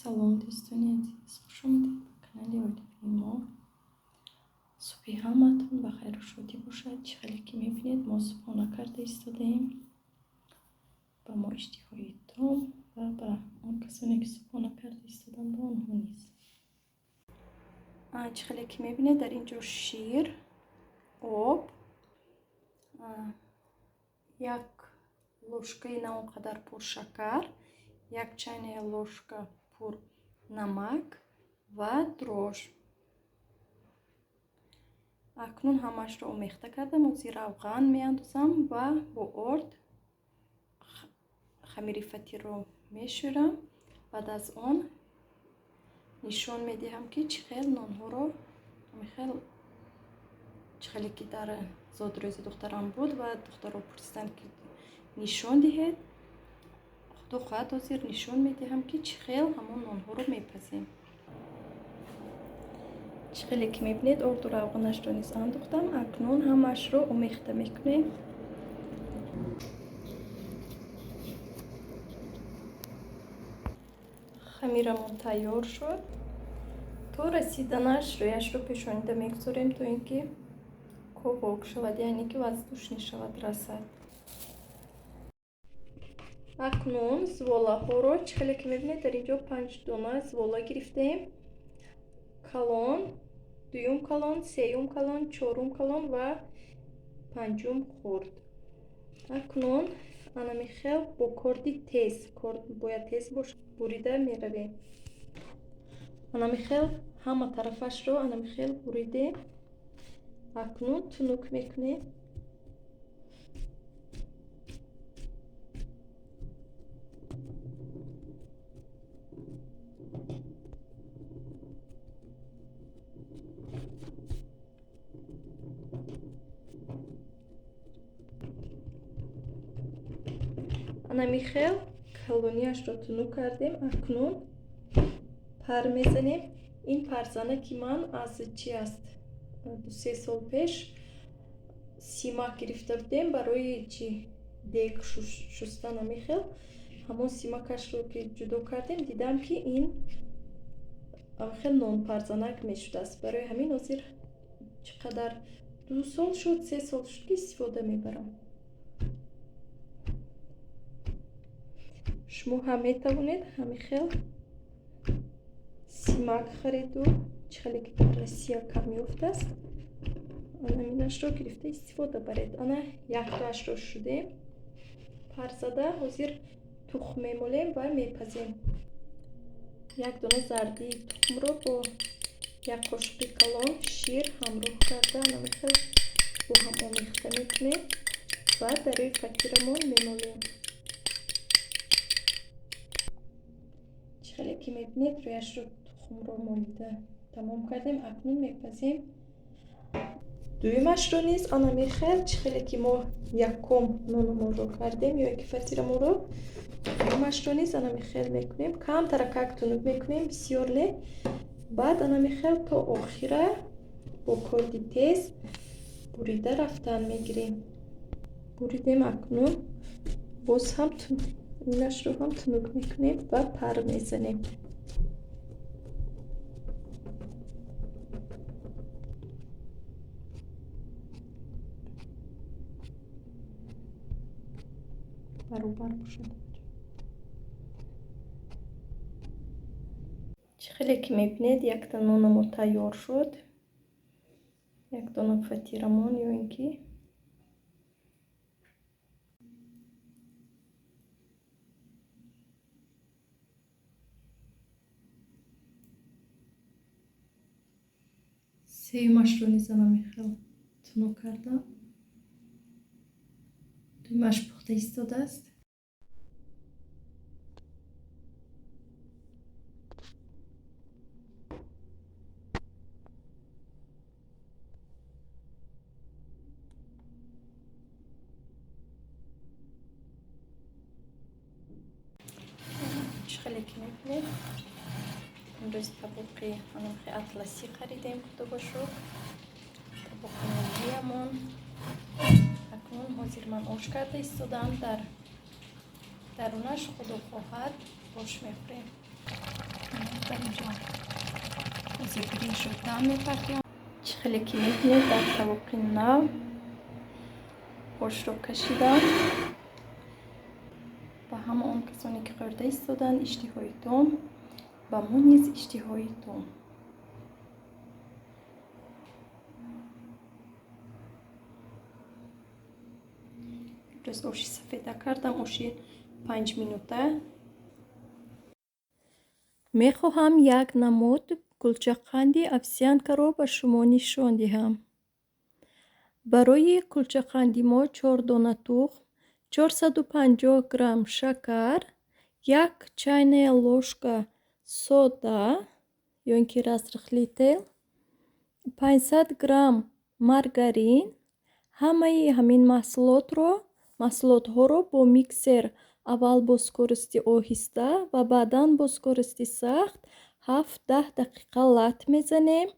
Салом дӯстони азиз, хуш омадед ба канали оиlaviy мо. субҳи ҳамаатон ба хайру шодӣ бошад. чӣ хеле ки мебинед, мо субҳона карда истодаем ба мо иштиҳои том ва ба он касоне ки субҳона карда истоданд ба онҳо низ. чӣ хеле ки мебинед, дар ин ҷо шир, об, як лошкаи на он қадар пур шакар, як чайная ложка пур намак ва дрож. акнун ҳамаашро омехта кардам. озир равған меандозам ва бо орд хамири фатиро мешӯрам. баъд аз он нишон медиҳам ки чӣ хел нонҳоро чӣ хеле ки дар зодрӯзи духтарам буд ва духтарҳо пурсиданд ки нишон диҳед. худо хоҳад озир нишон медиҳам ки чӣ хел ҳамон нонҳоро мепазем. чӣ хеле ки мебинед, орду равғанашро низ андохтам. акнун ҳамаашро омехта мекунем. хамирамон тайёр шуд. то расиданаш рӯяшро пешонида мегузорем то ин ки кобок шавад, яъне ки воздушнӣ шавад, расад. акнун зволаҳоро чӣ хеле ки мебинед, дар ин ҷо 5 дона звола гирифтем. калон, дуюм калон, сеюм калон, чорум калон ва панҷум хурд. акнун анамихел бо корди тез, корд бояд тез бошад, бурида меравем. анамихел ҳама тарафашро анамихел буридем. акнун тунук мекунем. анамихел калонияшро тунук кардем. акнун пар мезанем. ин парзана ки ман аз чи аст 2-3 сол пеш симак гирифта будем барои чи дег шустан. анамихел ҳамон симакашро ки ҷудо кардем, дидам ки ин анамихел нонпарзанак мешудааст. барои ҳамин озир чӣ қадар 2 сол шуд, 3 сол шуд ки истифода мебарам. шумо ҳам метавонед ҳамихел симак хариду чӣ хеле ки дар Россия камёфт аст, аминашро гирифта истифода баред. ана яктоашро шудем парзада. ҳозир тухм мемолем ва мепазем. як дона зардии тухмро бо як қошиқи калон шир ҳамроҳ карда анамихел бо ҳам омехта мекунем ва дар рӯи фатирамон мемолем. чӣ хеле ки мебинед, рӯяшро тухмро молида тамом кардем. акнун мепазем дуюмашро низ анамихел чӣ хеле ки мо якум нонамонро кардем ё яки фатирамонро, дуюмашро низ анамихел мекунем. кам таракак тунук мекунем, бисёр не. баъд анамихел то охира бо корди тез бурида рафтан мегирем. буридем. акнун боз ҳам инашро ҳам тунук мекунем ва пар мезанем. баробар бошад. чӣ хеле ки мебинед, якта нонамон тайёр шуд. як дона фатирамон ё ин ки сеюмашро низ анамихел тунук кардам. дуюмаш пухта истодааст. чӣ хеле ки мебинед, имрӯз табоқи анамихе атласӣ харидем. худо шукр табоқи миллиамон. акнун ҳозир ман ош карда истодам. дар дарунаш худо хоҳад ош мехӯрем. در اینجا کوزه برنج رو دم می‌پردیم. چخلی که می‌بینید در طبق نو خوش رو کشیدم. و همه اون کسانی که خورده ایستادن اشتهایتون و ما نیز اشتهایتون. امروز آشی سفیده کردم، آشی 5 مینوته. میخواهم یک نمود کلچه‌قند овсянка رو به شما نشان دهم. برای کلچه‌قند ما 4 دانه تخم، 450 گرم شکر، 1 چای ложка сода یا اینکه رستخلی تیل، 500 گرم مارگارین. همه همین محصولات ها رو با میکسر اول با скорости آهسته و بعدا با скорости سخت 7-10 دقیقه لط میزنیم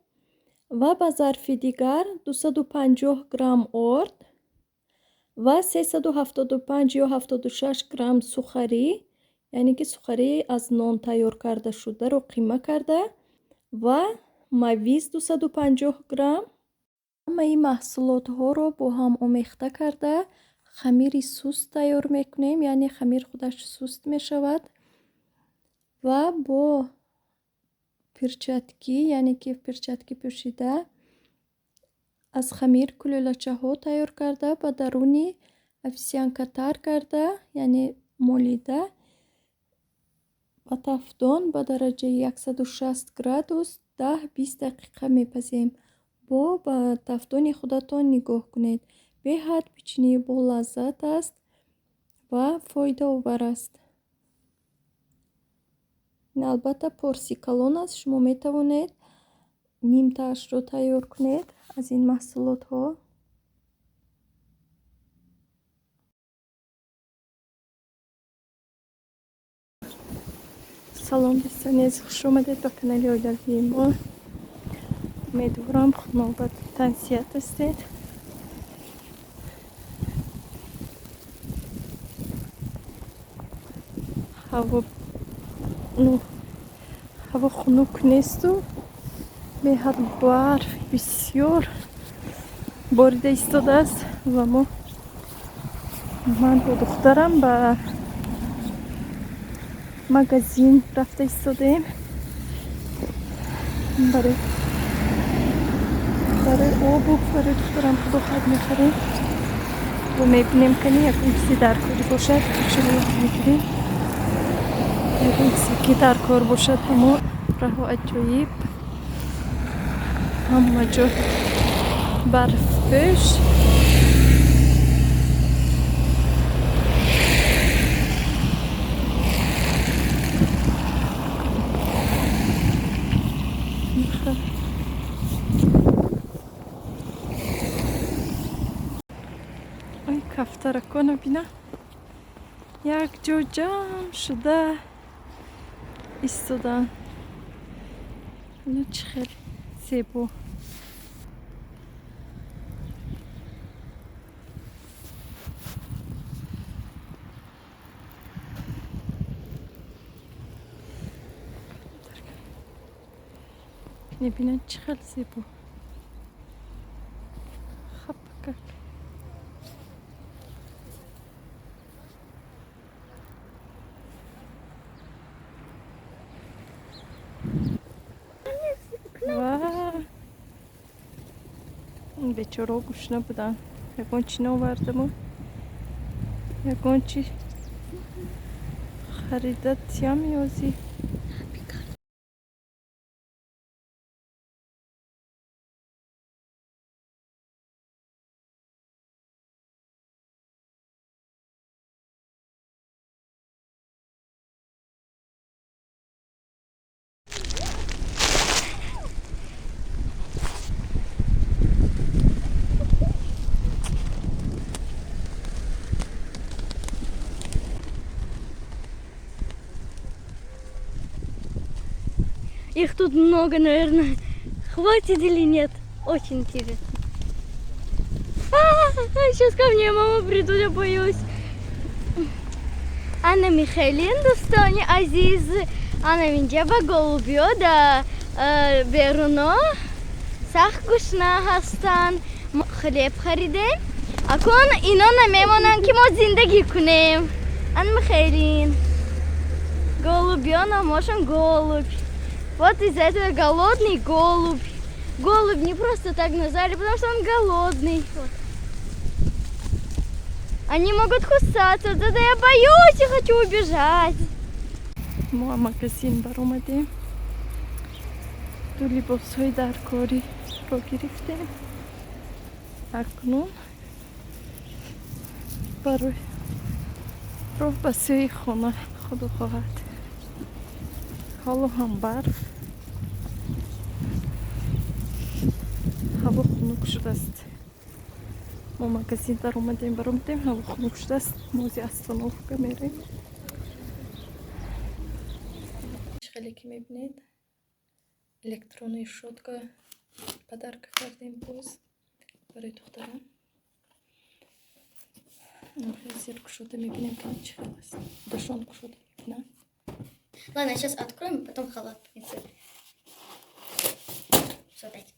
و به ظرف دیگر 250 گرم آرد و 375 یا 76 گرم سوخاری، یعنی که سوخاری از نان تیار کرده شده رو قیمه کرده و مویز 250 گرم. همه این محصولات ها رو با هم آمیخته کرده خمیر سوست تیار میکنیم، یعنی خمیر خودش سوست میشود و با پرچتکی، یعنی که پرچتکی پوشیده از خمیر کلوچه ها تیار کرده به درونی овсянка تر کرده، یعنی مولیده و تفدان به درجه 160 گرادوس 10-20 دقیقه میپزیم. با به تفدان خودتان نگاه کنید، به حد پیچنی با لذت است و فایده آور است. این البته پرسیکالون است، شما میتوانید نیم تاش رو تیار کنید از این محصولات ها. سلام دوستان عزیز، خوش آمدید به کانال آیلوی ما. امیدوارم خانواده تنسیت هستید. هوا خنک نیست و به حد برف بسیار باریده ایستاده است و من با دخترم به مغازین رفته ایستادیم برای آب و برای دخترم خود میخریم و میبینیم که یک چیزی در کار باشد شما میگیریم، یک چیزی که در کار باشد همه راه عجایب، همه جا برف پوش. ای کفترکان بینا یک جا جمع شده ایستادن. چه خیلی زیبا. میبینن چه خیلی زیبا. خب بکک این بیچاره گوشنه بودن. یکان چی ناوردم، یکان چی خریده تیم یازی. Их тут много, наверное. Хватит или нет? Очень интересно. Сейчас ко мне мама придут, я боюсь. Анна Михайлин, Достане, Азиз, Анам اینجا با голубیا در بیرونا سخت گشنه هستن. ما خلیب خریدیم. اکنون اینا نمیمونن که ما زندگی کنیم. انم خیرین. Голубя намашем голубь. Вот из этого голодный голубь. Голубь не просто так назвали, потому что он голодный. Вот. Они могут кусаться, тогда я боюсь и хочу убежать. ما магазин برآمدیم. دو لباس های درکاری رو گرفتیم. اکنون برای راه به سوی خانه خدا خواهد. حالا هم برف. هوا خنک شده است. ما магазин در اومدیم هوا خنک شده است. ما از остановка میریم. خیلی که میبینید الکترونی شوتگاه پدرک کردیم باز برای دخترم. زیر кушота میبینیم که چه خیلی است. دشان кушота میبینم. Ладно, сейчас откроем, потом халат принесу. Все, дайте.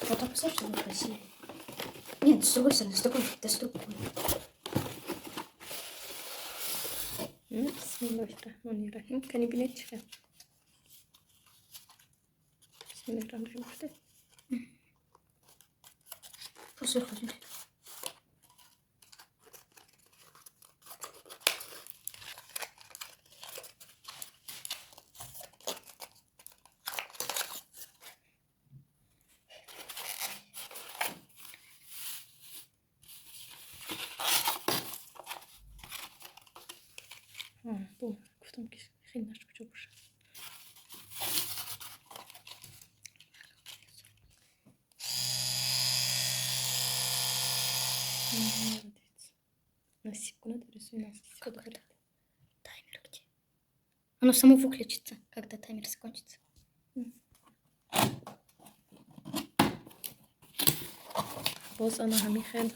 Потом посмотрим, что будет красивее. Нет, с другой стороны, с другой, да с другой. Bismillahirrahmanirrahim. Kan ibine çıkar. Bismillahirrahmanirrahim. Просто выходит. Bu گفتم که خیلی نشکجا باشه. Насип куда ты рисуй нас. Таймер где? Оно само выключится, когда таймер закончится. باز انا همین خیلی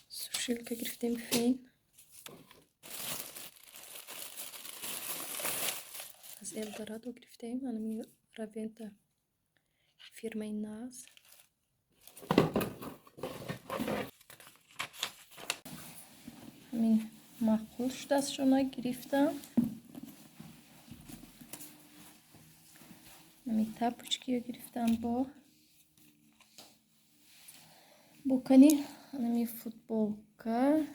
سوشیلکا گرفتیم فین از الدورادو گرفتیم. انا равента фирмой NARS. همین معقول شده از شما گرفتم. همین тапочки گرفتم با букани. همین футболка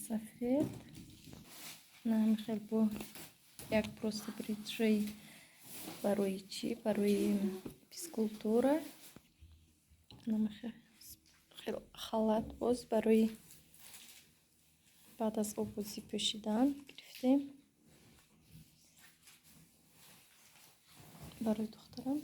سفید. همین خیلی با як просто бриджей برای چی؟ برای физкультура. همین خیلی халат باز برای بعد از آبازی پوشیدن گرفتیم برای دخترم.